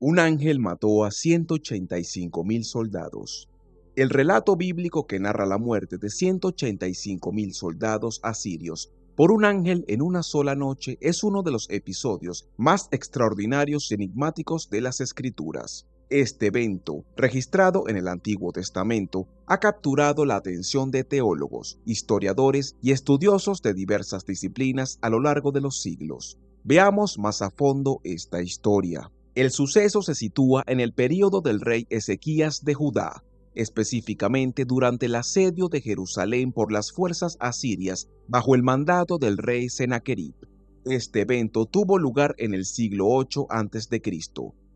Un ángel mató a 185.000 soldados. El relato bíblico que narra la muerte de 185.000 soldados asirios por un ángel en una sola noche es uno de los episodios más extraordinarios y enigmáticos de las Escrituras. Este evento, registrado en el Antiguo Testamento, ha capturado la atención de teólogos, historiadores y estudiosos de diversas disciplinas a lo largo de los siglos. Veamos más a fondo esta historia. El suceso se sitúa en el período del rey Ezequías de Judá, específicamente durante el asedio de Jerusalén por las fuerzas asirias bajo el mandato del rey Senaquerib. Este evento tuvo lugar en el siglo VIII a.C.,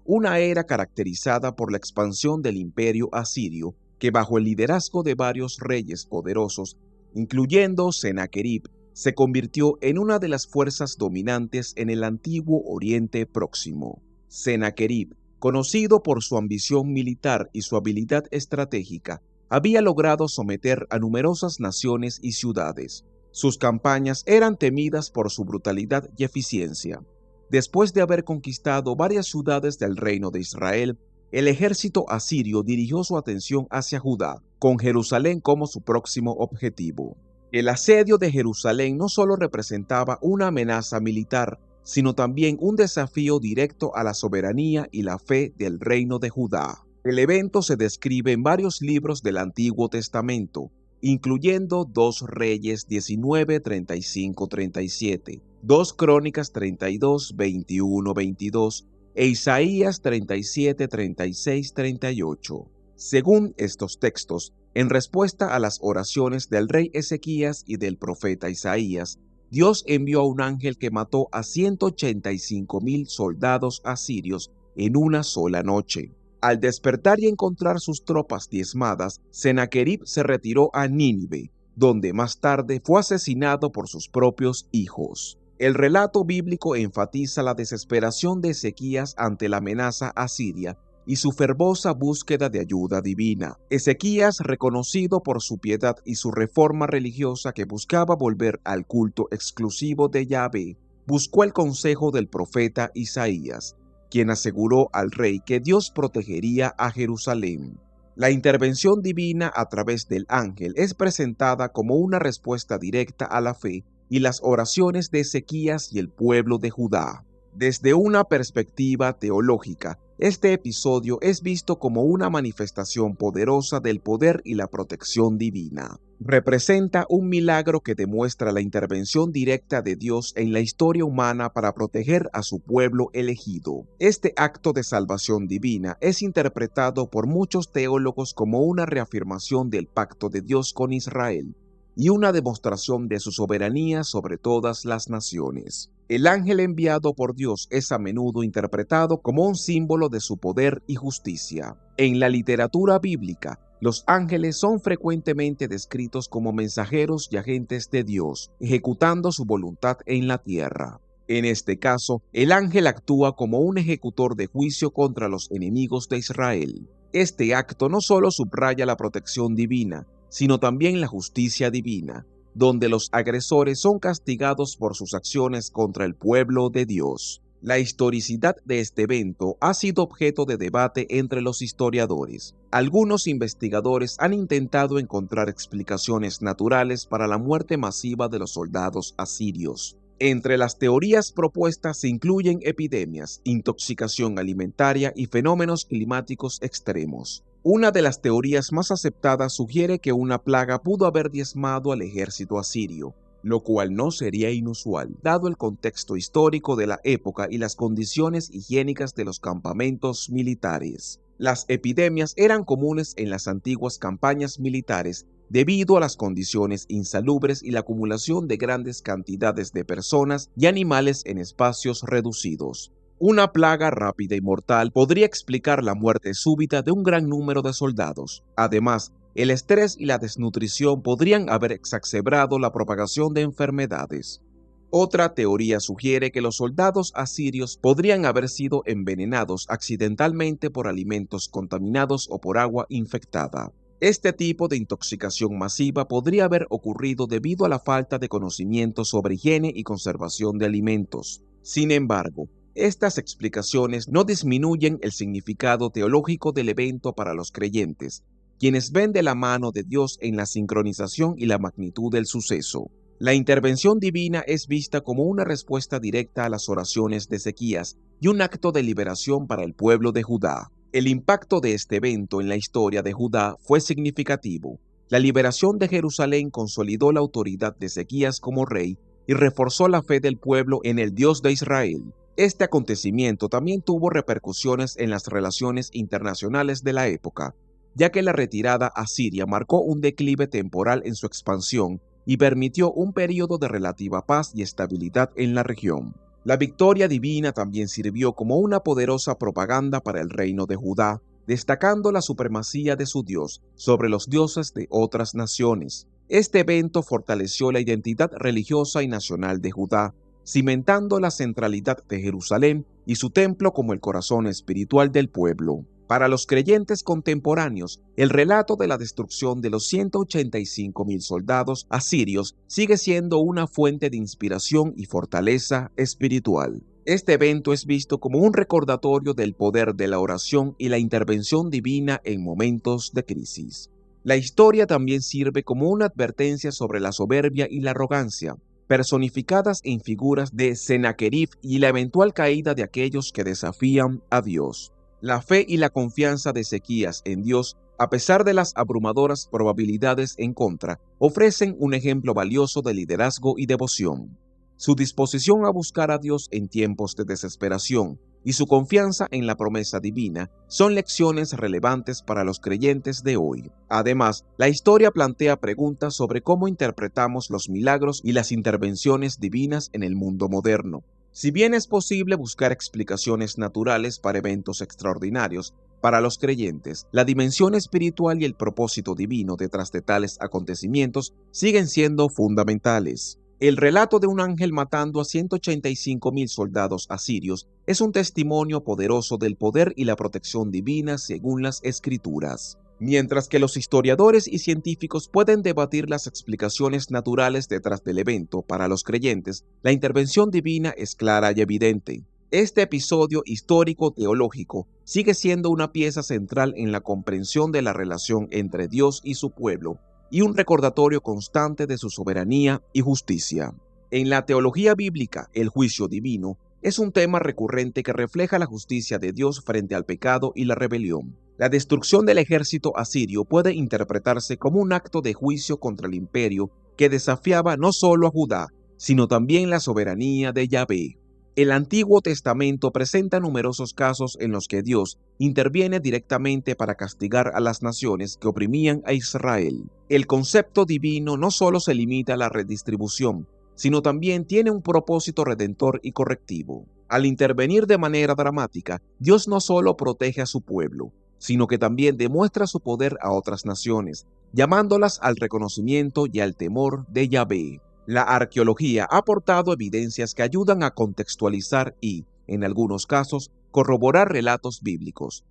una era caracterizada por la expansión del imperio asirio que bajo el liderazgo de varios reyes poderosos, incluyendo Senaquerib, se convirtió en una de las fuerzas dominantes en el antiguo Oriente Próximo. Senaquerib, conocido por su ambición militar y su habilidad estratégica, había logrado someter a numerosas naciones y ciudades. Sus campañas eran temidas por su brutalidad y eficiencia. Después de haber conquistado varias ciudades del reino de Israel, el ejército asirio dirigió su atención hacia Judá, con Jerusalén como su próximo objetivo. El asedio de Jerusalén no solo representaba una amenaza militar, sino también un desafío directo a la soberanía y la fe del reino de Judá. El evento se describe en varios libros del Antiguo Testamento, incluyendo 2 Reyes 19, 35, 37, 2 Crónicas 32, 21, 22 e Isaías 37, 36, 38. Según estos textos, en respuesta a las oraciones del rey Ezequías y del profeta Isaías, Dios envió a un ángel que mató a 185.000 soldados asirios en una sola noche. Al despertar y encontrar sus tropas diezmadas, Senaquerib se retiró a Nínive, donde más tarde fue asesinado por sus propios hijos. El relato bíblico enfatiza la desesperación de Ezequías ante la amenaza asiria y su fervorosa búsqueda de ayuda divina. Ezequías, reconocido por su piedad y su reforma religiosa que buscaba volver al culto exclusivo de Yahvé, buscó el consejo del profeta Isaías, quien aseguró al rey que Dios protegería a Jerusalén. La intervención divina a través del ángel es presentada como una respuesta directa a la fe y las oraciones de Ezequías y el pueblo de Judá. Desde una perspectiva teológica, este episodio es visto como una manifestación poderosa del poder y la protección divina. Representa un milagro que demuestra la intervención directa de Dios en la historia humana para proteger a su pueblo elegido. Este acto de salvación divina es interpretado por muchos teólogos como una reafirmación del pacto de Dios con Israel y una demostración de su soberanía sobre todas las naciones. El ángel enviado por Dios es a menudo interpretado como un símbolo de su poder y justicia. En la literatura bíblica, los ángeles son frecuentemente descritos como mensajeros y agentes de Dios, ejecutando su voluntad en la tierra. En este caso, el ángel actúa como un ejecutor de juicio contra los enemigos de Israel. Este acto no solo subraya la protección divina, sino también la justicia divina, donde los agresores son castigados por sus acciones contra el pueblo de Dios. La historicidad de este evento ha sido objeto de debate entre los historiadores. Algunos investigadores han intentado encontrar explicaciones naturales para la muerte masiva de los soldados asirios. Entre las teorías propuestas se incluyen epidemias, intoxicación alimentaria y fenómenos climáticos extremos. Una de las teorías más aceptadas sugiere que una plaga pudo haber diezmado al ejército asirio, lo cual no sería inusual, dado el contexto histórico de la época y las condiciones higiénicas de los campamentos militares. Las epidemias eran comunes en las antiguas campañas militares debido a las condiciones insalubres y la acumulación de grandes cantidades de personas y animales en espacios reducidos. Una plaga rápida y mortal podría explicar la muerte súbita de un gran número de soldados. Además, el estrés y la desnutrición podrían haber exacerbado la propagación de enfermedades. Otra teoría sugiere que los soldados asirios podrían haber sido envenenados accidentalmente por alimentos contaminados o por agua infectada. Este tipo de intoxicación masiva podría haber ocurrido debido a la falta de conocimiento sobre higiene y conservación de alimentos. Sin embargo, Estas explicaciones no disminuyen el significado teológico del evento para los creyentes, quienes ven de la mano de Dios en la sincronización y la magnitud del suceso. La intervención divina es vista como una respuesta directa a las oraciones de Ezequías y un acto de liberación para el pueblo de Judá. El impacto de este evento en la historia de Judá fue significativo. La liberación de Jerusalén consolidó la autoridad de Ezequías como rey y reforzó la fe del pueblo en el Dios de Israel. Este acontecimiento también tuvo repercusiones en las relaciones internacionales de la época, ya que la retirada asiria marcó un declive temporal en su expansión y permitió un período de relativa paz y estabilidad en la región. La victoria divina también sirvió como una poderosa propaganda para el reino de Judá, destacando la supremacía de su Dios sobre los dioses de otras naciones. Este evento fortaleció la identidad religiosa y nacional de Judá, cimentando la centralidad de Jerusalén y su templo como el corazón espiritual del pueblo. Para los creyentes contemporáneos, el relato de la destrucción de los 185,000 soldados asirios sigue siendo una fuente de inspiración y fortaleza espiritual. Este evento es visto como un recordatorio del poder de la oración y la intervención divina en momentos de crisis. La historia también sirve como una advertencia sobre la soberbia y la arrogancia, personificadas en figuras de Sennacherib y la eventual caída de aquellos que desafían a Dios. La fe y la confianza de Ezequías en Dios, a pesar de las abrumadoras probabilidades en contra, ofrecen un ejemplo valioso de liderazgo y devoción. Su disposición a buscar a Dios en tiempos de desesperación y su confianza en la promesa divina son lecciones relevantes para los creyentes de hoy. Además, la historia plantea preguntas sobre cómo interpretamos los milagros y las intervenciones divinas en el mundo moderno. Si bien es posible buscar explicaciones naturales para eventos extraordinarios, para los creyentes, la dimensión espiritual y el propósito divino detrás de tales acontecimientos siguen siendo fundamentales. El relato de un ángel matando a 185,000 soldados asirios es un testimonio poderoso del poder y la protección divina según las Escrituras. Mientras que los historiadores y científicos pueden debatir las explicaciones naturales detrás del evento, para los creyentes, la intervención divina es clara y evidente. Este episodio histórico-teológico sigue siendo una pieza central en la comprensión de la relación entre Dios y su pueblo, y un recordatorio constante de su soberanía y justicia. En la teología bíblica, el juicio divino es un tema recurrente que refleja la justicia de Dios frente al pecado y la rebelión. La destrucción del ejército asirio puede interpretarse como un acto de juicio contra el imperio que desafiaba no solo a Judá, sino también la soberanía de Yahvé. El Antiguo Testamento presenta numerosos casos en los que Dios interviene directamente para castigar a las naciones que oprimían a Israel. El concepto divino no solo se limita a la redistribución, sino también tiene un propósito redentor y correctivo. Al intervenir de manera dramática, Dios no solo protege a su pueblo, sino que también demuestra su poder a otras naciones, llamándolas al reconocimiento y al temor de Yahvé. La arqueología ha aportado evidencias que ayudan a contextualizar y, en algunos casos, corroborar relatos bíblicos.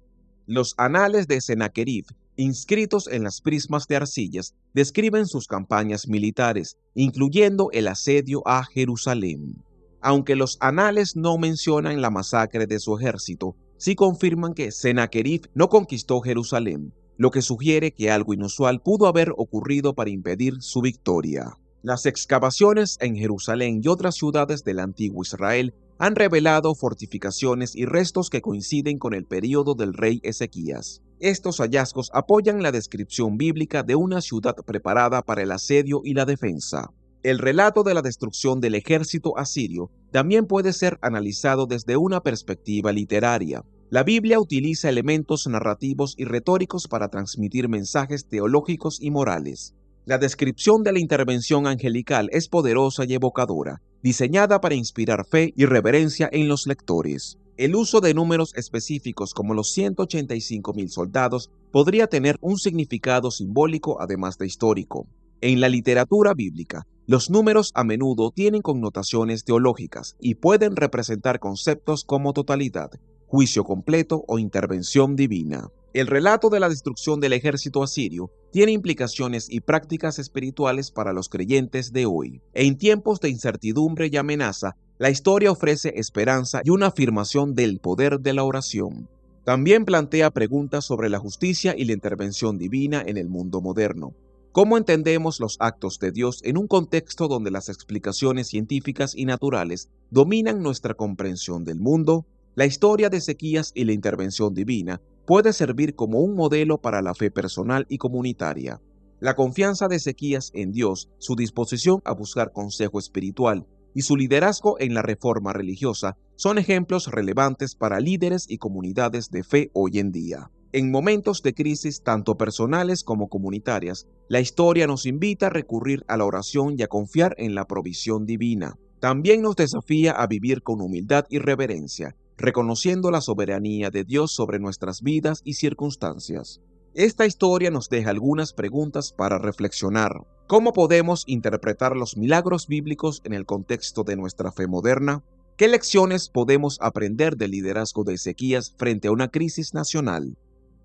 Los anales de Sennacherib, inscritos en las prismas de arcillas, describen sus campañas militares, incluyendo el asedio a Jerusalén. Aunque los anales no mencionan la masacre de su ejército, sí confirman que Sennacherib no conquistó Jerusalén, lo que sugiere que algo inusual pudo haber ocurrido para impedir su victoria. Las excavaciones en Jerusalén y otras ciudades del antiguo Israel han revelado fortificaciones y restos que coinciden con el período del rey Ezequías. Estos hallazgos apoyan la descripción bíblica de una ciudad preparada para el asedio y la defensa. El relato de la destrucción del ejército asirio también puede ser analizado desde una perspectiva literaria. La Biblia utiliza elementos narrativos y retóricos para transmitir mensajes teológicos y morales. La descripción de la intervención angelical es poderosa y evocadora, diseñada para inspirar fe y reverencia en los lectores. El uso de números específicos como los 185,000 soldados podría tener un significado simbólico además de histórico. En la literatura bíblica, los números a menudo tienen connotaciones teológicas y pueden representar conceptos como totalidad, juicio completo o intervención divina. El relato de la destrucción del ejército asirio tiene implicaciones y prácticas espirituales para los creyentes de hoy. En tiempos de incertidumbre y amenaza, La historia ofrece esperanza y una afirmación del poder de la oración. También plantea preguntas sobre la justicia y la intervención divina en el mundo moderno. ¿Cómo entendemos los actos de Dios en un contexto donde las explicaciones científicas y naturales dominan nuestra comprensión del mundo? La historia de Ezequías y la intervención divina puede servir como un modelo para la fe personal y comunitaria. La confianza de Ezequías en Dios, su disposición a buscar consejo espiritual y su liderazgo en la reforma religiosa son ejemplos relevantes para líderes y comunidades de fe hoy en día. En momentos de crisis tanto personales como comunitarias, la historia nos invita a recurrir a la oración y a confiar en la provisión divina. También nos desafía a vivir con humildad y reverencia, reconociendo la soberanía de Dios sobre nuestras vidas y circunstancias. Esta historia nos deja algunas preguntas para reflexionar. ¿Cómo podemos interpretar los milagros bíblicos en el contexto de nuestra fe moderna? ¿Qué lecciones podemos aprender del liderazgo de Ezequías frente a una crisis nacional?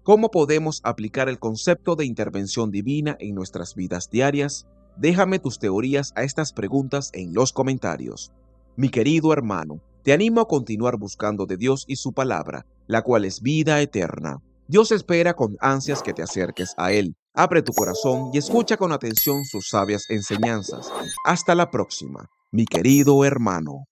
¿Cómo podemos aplicar el concepto de intervención divina en nuestras vidas diarias? Déjame tus teorías a estas preguntas en los comentarios. Mi querido hermano, te animo a continuar buscando de Dios y su palabra, la cual es vida eterna. Dios espera con ansias que te acerques a Él. Abre tu corazón y escucha con atención sus sabias enseñanzas. Hasta la próxima, mi querido hermano.